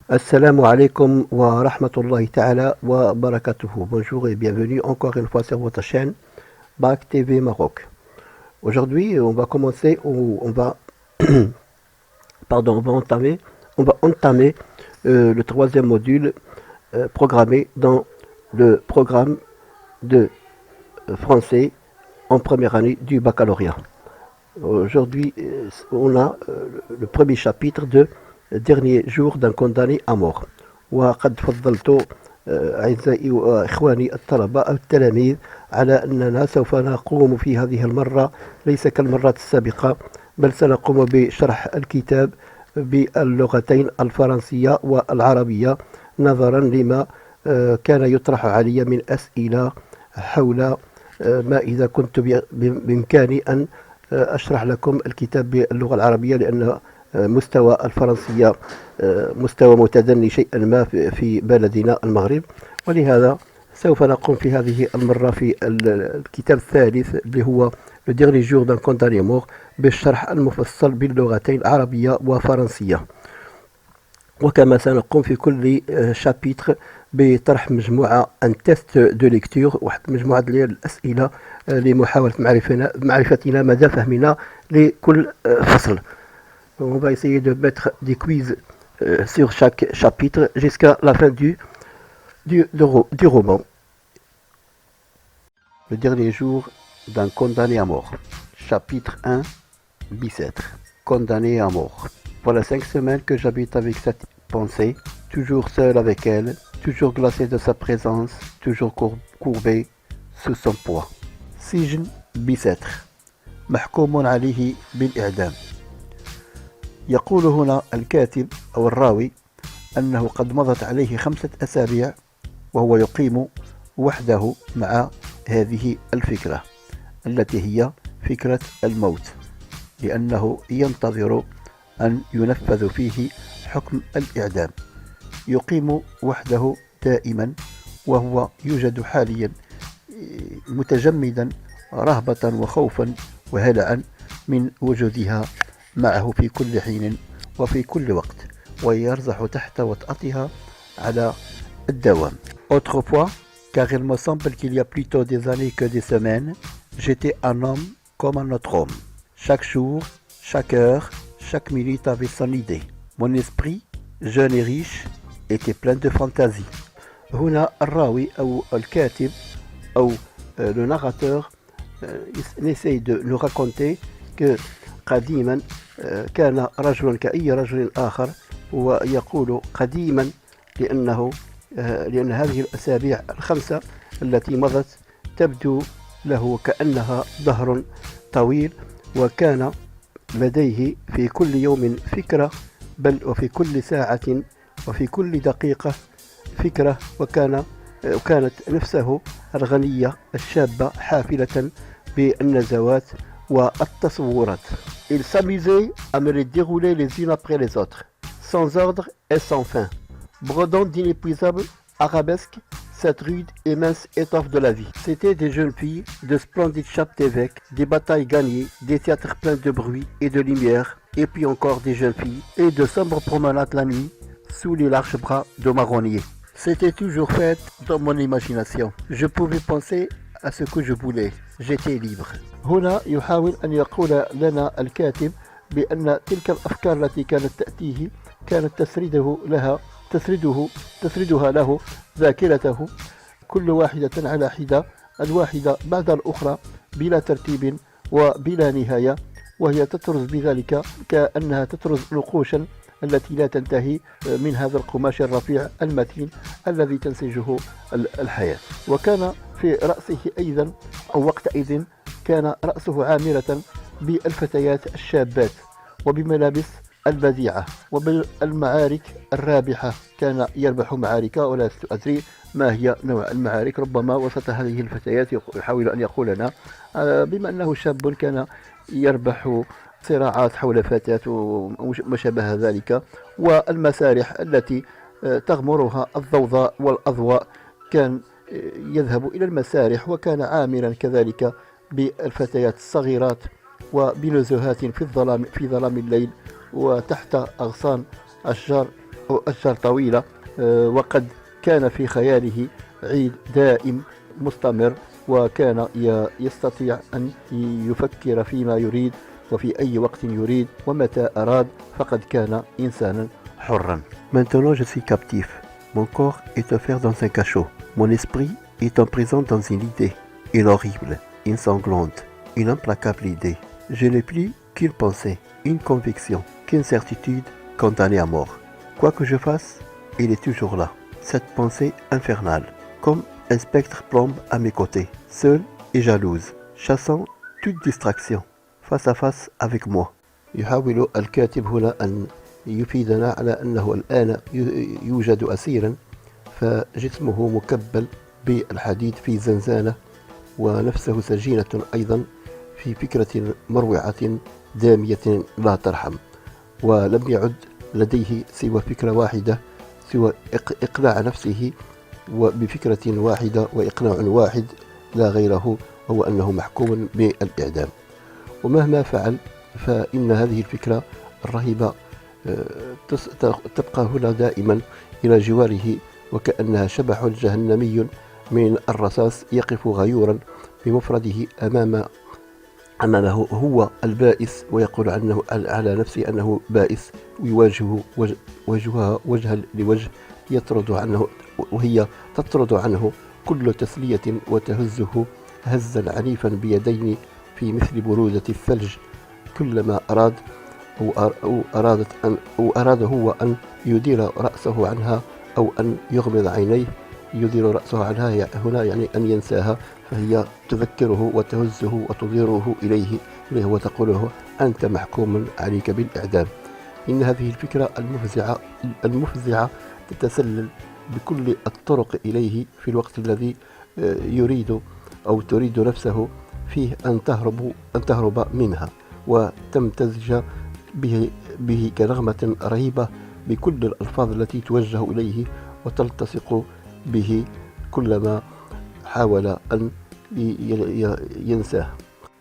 Assalamu alaikum wa rahmatullahi ta'ala wa barakatuhu. Bonjour et bienvenue encore une fois sur votre chaîne BAC TV Maroc. Aujourd'hui, on va commencer, on va, pardon, on va entamer le troisième module programmé dans le programme de français en première année du baccalauréat. Aujourd'hui, on a le premier chapitre de dernier jour d'un condamné à mort. وقد فضلت أعزائي وإخواني الطلبة أو التلاميذ على أننا سوف نقوم في هذه المرة ليس كالمرات السابقة، بل سنقوم بشرح الكتاب باللغتين الفرنسية والعربية نظرا لما كان يطرح علي من أسئلة حول ما إذا كنت بإمكاني أن أشرح لكم الكتاب باللغة العربية، لأن مستوى الفرنسية مستوى متدني شيئا ما في بلدنا المغرب، ولهذا سوف نقوم في هذه المرة في الكتاب الثالث اللي هو Le dernier jour d'un condamné mort بالشرح المفصل باللغتين العربية وفرنسية. وكما سنقوم في كل شابيتر بطرح مجموعة ان تيست دو ليكتور، واحد مجموعة الأسئلة لمحاولة معرفتنا مدى فهمنا لكل فصل. On va essayer de mettre des quiz sur chaque chapitre jusqu'à la fin du roman. Le dernier jour d'un condamné à mort. Chapitre 1, Bicêtre. Condamné à mort. Voilà 5 semaines que j'habite avec cette pensée, toujours seul avec elle, toujours glacé de sa présence, toujours courbé sous son poids. سجن بيساتر محكوم عليه بالإعدام. يقول هنا الكاتب أو الراوي أنه قد مضت عليه 5 أسابيع وهو يقيم وحده مع هذه الفكرة التي هي فكرة الموت، لأنه ينتظر أن ينفذ فيه حكم الإعدام. يقيم وحده دائما وهو يوجد حاليا متجمدا رهبة وخوفا وهلعا من وجودها معه في كل حين وفي كل وقت، ويرزح تحت وطأتها على الدوام. Autrefois, car il me semble qu'il y a plutôt des années que des semaines, j'étais un homme comme un autre homme. Chaque jour, chaque heure, chaque minute avait son idée. Mon esprit, jeune et riche, était plein de fantaisie. هنا الراوي أو الكاتب أو le narrateur essaye de nous raconter que قديما كان رجلا كأي رجل آخر، ويقول قديما لأن هذه الأسابيع 5 التي مضت تبدو له كأنها ظهر طويل، وكان لديه في كل يوم فكرة، بل وفي كل ساعة وفي كل دقيقة فكرة، وكانت نفسه الغنية الشابة حافلة بالنزوات والتصورات. Il s'amusait à me les dérouler les unes après les autres, sans ordre et sans fin, brodant d'inépuisables arabesques cette rude et mince étoffe de la vie. C'étaient des jeunes filles, de splendides chapes d'évêques, des batailles gagnées, des théâtres pleins de bruit et de lumière, et puis encore des jeunes filles, et de sombres promenades la nuit, sous les larges bras de marronniers. C'était toujours fait dans mon imagination. Je pouvais penser à ce que je voulais. J'étais libre. هنا يحاول أن يقول لنا الكاتب بأن تلك الأفكار التي كانت تأتيه كانت تسردها له ذاكرته، كل واحدة على حدة، الواحدة بعد الأخرى بلا ترتيب وبلا نهاية، وهي تطرز بذلك كأنها تطرز نقوشا التي لا تنتهي من هذا القماش الرفيع المتين الذي تنسجه الحياة. وكان في رأسه أيضا أو وقتئذ كان رأسه عامرة بالفتيات الشابات وبملابس البديعة وبالمعارك الرابحة. كان يربح معارك، ولا أدري ما هي نوع المعارك، ربما وسط هذه الفتيات يحاول أن يقول لنا بما أنه شاب كان يربح صراعات حول فتاة وما شابه ذلك، والمسارح التي تغمرها الضوضاء والأضواء. كان يذهب إلى المسارح وكان عامرا كذلك بالفتيات الصغيرات وبنزهات في ظلام الليل وتحت أغصان أشجار أو أشجار طويلة. وقد كان في خياله عيد دائم مستمر، وكان يستطيع أن يفكر فيما يريد وفي أي وقت يريد ومتى أراد، فقد كان إنسانا حرا. Maintenant je suis captif. Mon corps est offert dans un cachot. Mon esprit est en prison dans une idée, une horrible, une sanglante, une implacable idée. Je n'ai plus qu'une pensée, une conviction, qu'une certitude condamnée à mort. Quoi que je fasse, il est toujours là. Cette pensée infernale, comme un spectre plombe à mes côtés, seule et jalouse, chassant toute distraction, face à face avec moi. يحاول الكاتب هنا أن يفيدنا على أنه الآن يوجد أسيرا، فجسمه مكبل بالحديد في زنزانة، ونفسه سجينة أيضا في فكرة مروعة دامية لا ترحم، ولم يعد لديه سوى فكرة واحدة، سوى إقناع نفسه وبفكرة واحدة وإقناع واحد لا غيره، هو أنه محكوم بالإعدام. ومهما فعل فإن هذه الفكرة الرهيبة تبقى هنا دائما إلى جواره، وكأنها شبح جهنمي من الرصاص يقف غيورا بمفرده أمام أنه هو البائس، ويقول عنه على نفسه أنه بائس، ويواجهه وجهها وجها لوجه، يطرد عنه وهي تطرد عنه كل تسلية، وتهزه هزا عنيفا بيدين في مثل برودة الثلج. كلما أراد أراد هو أن يدير رأسه عنها أو أن يغمض عينيه. يدير رأسه عنها هنا يعني أن ينساها، فهي تذكره وتهزه وتضيره إليه وتقول له أنت محكوم عليك بالإعدام. إن هذه الفكرة المفزعة تتسلل بكل الطرق إليه في الوقت الذي يريد أو تريد نفسه فيه أن تهرب منها، وتمتزج به كنغمة رهيبة بكل الألفاظ التي توجه إليه، وتلتصق به كلما حاول أن ينساه.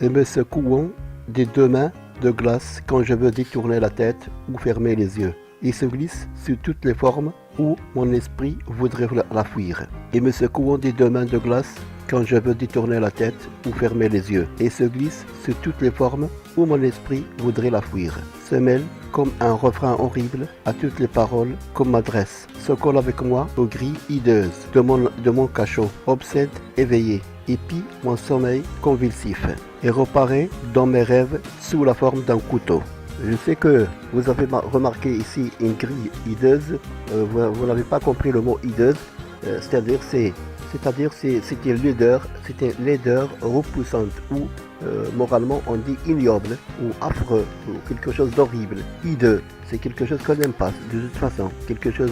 Et me secouant des deux mains de glace quand je veux détourner la tête ou fermer les yeux. Il se glisse sous toutes les formes où mon esprit voudrait la fuir. Et me secouant des deux mains de glace quand je veux détourner la tête ou fermer les yeux. Et se glisse sous toutes les formes où mon esprit voudrait la fuir. Se mêle comme un refrain horrible à toutes les paroles qu'on m'adresse. Se colle avec moi aux grilles hideuses de mon cachot, obsède éveillé, épie mon sommeil convulsif et reparaît dans mes rêves sous la forme d'un couteau. Je sais que vous avez remarqué ici une grille hideuse. Vous n'avez pas compris le mot hideuse, c'est-à-dire c'était laideur repoussante, ou moralement on dit ignoble ou affreux ou quelque chose d'horrible. Hideux, c'est quelque chose qu'on n'aime pas de toute façon, quelque chose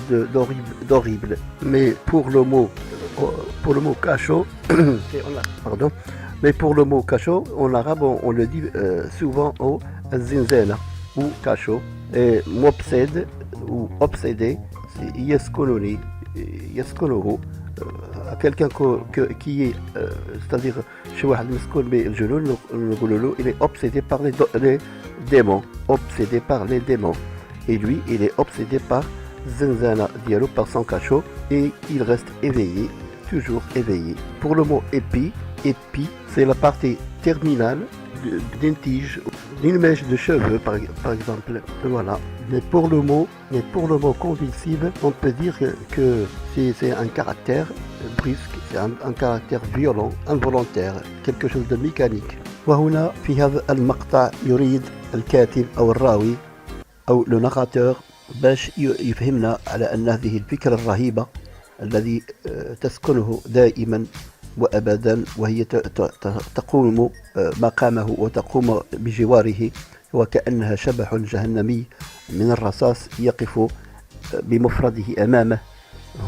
d'horrible. Mais pour le mot cachot, pardon, mais pour le mot cachot en arabe on le dit souvent au zinzana ou cachot. Et m'obsède ou obsédé, c'est yaskononi, يسكنه quelqu'un qui est c'est-à-dire شي واحد مسكون بالجنون نقول له il est obsédé par les démons, obsédé par les démons, et lui il est obsédé par zinzana diallo, par son cachot, et il reste éveillé, toujours éveillé. Pour le mot épi, c'est la partie terminale d'une tige, d'une mèche de cheveux par exemple, voilà. Mais pour le mot convulsive, on peut dire que c'est un caractère brusque, c'est un caractère violent, involontaire, quelque chose de mécanique. وهنا في هذا المقطع يريد الكاتب أو الراوي أو le narrateur باش يفهمنا على أن هذه الفكرة الرهيبة الذي تسكنه دائما وأبدا، وهي تقوم مقامه وتقوم بجواره، وكأنها شبح جهنمي من الرصاص يقف بمفرده أمامه.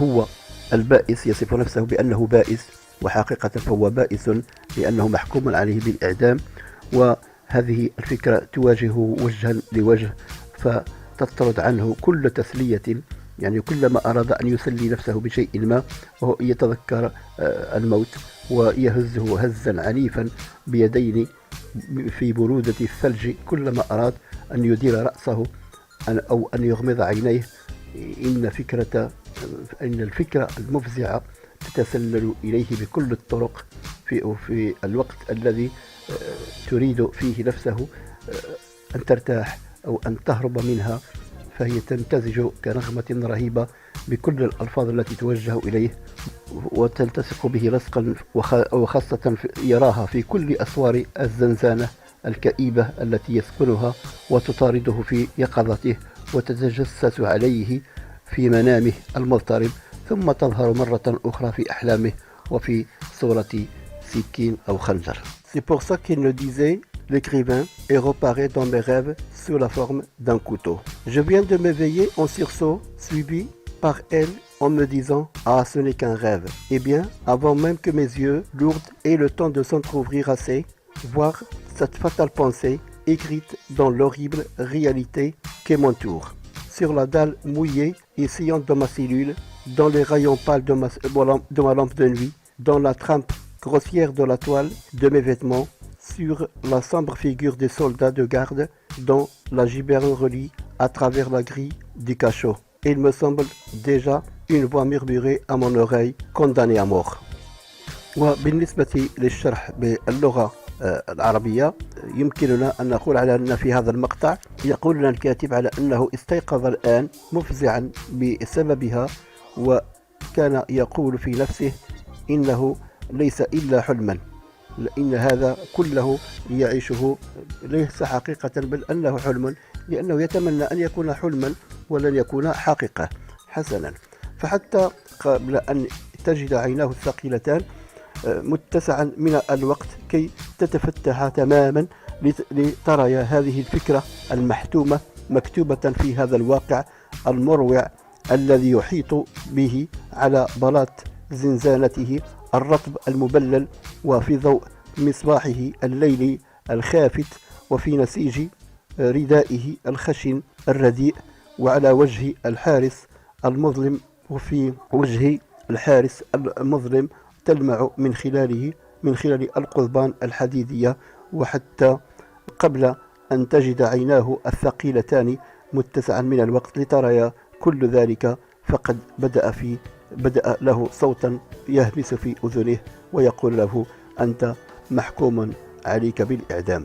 هو البائس، يصف نفسه بأنه بائس، وحقيقة فهو بائس لأنه محكوم عليه بالإعدام. وهذه الفكرة تواجهه وجها لوجه، فتطرد عنه كل تسلية، يعني كلما أراد أن يسلي نفسه بشيء ما وهو يتذكر الموت، ويهزه هزا عنيفا بيدين في برودة الثلج. كلما أراد أن يدير رأسه أو أن يغمض عينيه إن الفكرة المفزعة تتسلل إليه بكل الطرق في الوقت الذي تريد فيه نفسه أن ترتاح أو أن تهرب منها، فهي تمتزج كنغمة رهيبة بكل الألفاظ التي توجه إليه وتلتصق به لصقا، وخاصة يراها في كل أسوار الزنزانة الكئيبة التي يسكنها وتطارده في يقظته وتتجسس عليه في منامه المضطرب، ثم تظهر مرة أخرى في أحلامه وفي صورة سكين أو خنجر. C'est pour ça qu'il le disait, l'écrivain, et reparaît dans mes rêves sous la forme d'un couteau. Je viens de m'éveiller en sursaut, suivi par elle en me disant « Ah, ce n'est qu'un rêve ». Eh bien, avant même que mes yeux lourds aient le temps de s'entrouvrir assez, voir cette fatale pensée écrite dans l'horrible réalité qui m'entoure. Sur la dalle mouillée et sillante de ma cellule, dans les rayons pâles de ma lampe de nuit, dans la trempe grossière de la toile de mes vêtements, sur la sombre figure des soldats de garde dont la giberne relie à travers la grille du cachot. Il me semble déjà une voix murmurée à mon oreille, condamnée à mort. وبالنسبة للشرح باللغة العربية يمكننا أن نقول على أن في هذا المقطع يقول لنا الكاتب على أنه استيقظ الآن مفزعا بسببها، وكان يقول في نفسه إنه ليس إلا حلما، لأن هذا كله يعيشه ليس حقيقة بل أنه حلم، لأنه يتمنى أن يكون حلما ولن يكون حقيقة. حسنا، فحتى قبل أن تجد عيناه الثقيلتان متسعا من الوقت كي تتفتح تماما لترى هذه الفكرة المحتومة مكتوبة في هذا الواقع المروع الذي يحيط به على بلاط زنزانته الرطب المبلل، وفي ضوء مصباحه الليلي الخافت، وفي نسيج ردائه الخشن الرديء، وعلى وجه الحارس المظلم، وفي وجه الحارس المظلم تلمع من خلال القضبان الحديدية. وحتى قبل أن تجد عيناه الثقيلتان متسعا من الوقت لترى كل ذلك، فقد بدأ له صوتا يهمس في أذنه ويقول له أنت محكوم عليك بالإعدام.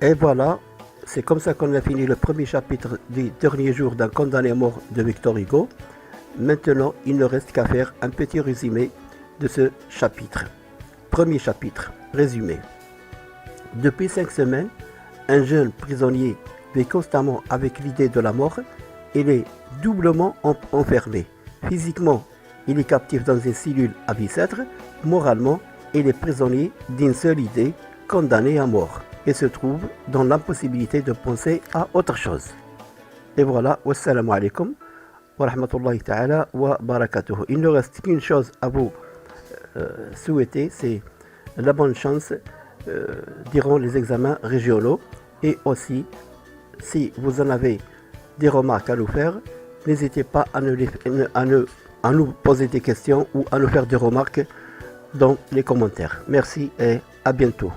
Et voilà, c'est comme ça qu'on a fini le premier chapitre du dernier jour d'un condamné à mort de Victor Hugo. Maintenant, il ne reste qu'à faire un petit résumé de ce chapitre. Premier chapitre, résumé. Depuis 5 semaines, un jeune prisonnier vit constamment avec l'idée de la mort. Il est doublement enfermé. Physiquement, il est captif dans une cellule à Bicêtre. Moralement, il est prisonnier d'une seule idée, condamné à mort, et se trouve dans l'impossibilité de penser à autre chose. Et voilà, wassalamu alaikum wa rahmatullahi ta'ala wa barakatuhu. Il ne reste qu'une chose à vous souhaiter, c'est la bonne chance durant les examens régionaux, et aussi si vous en avez des remarques à nous faire, n'hésitez pas à nous poser des questions ou à nous faire des remarques dans les commentaires. Merci et à bientôt.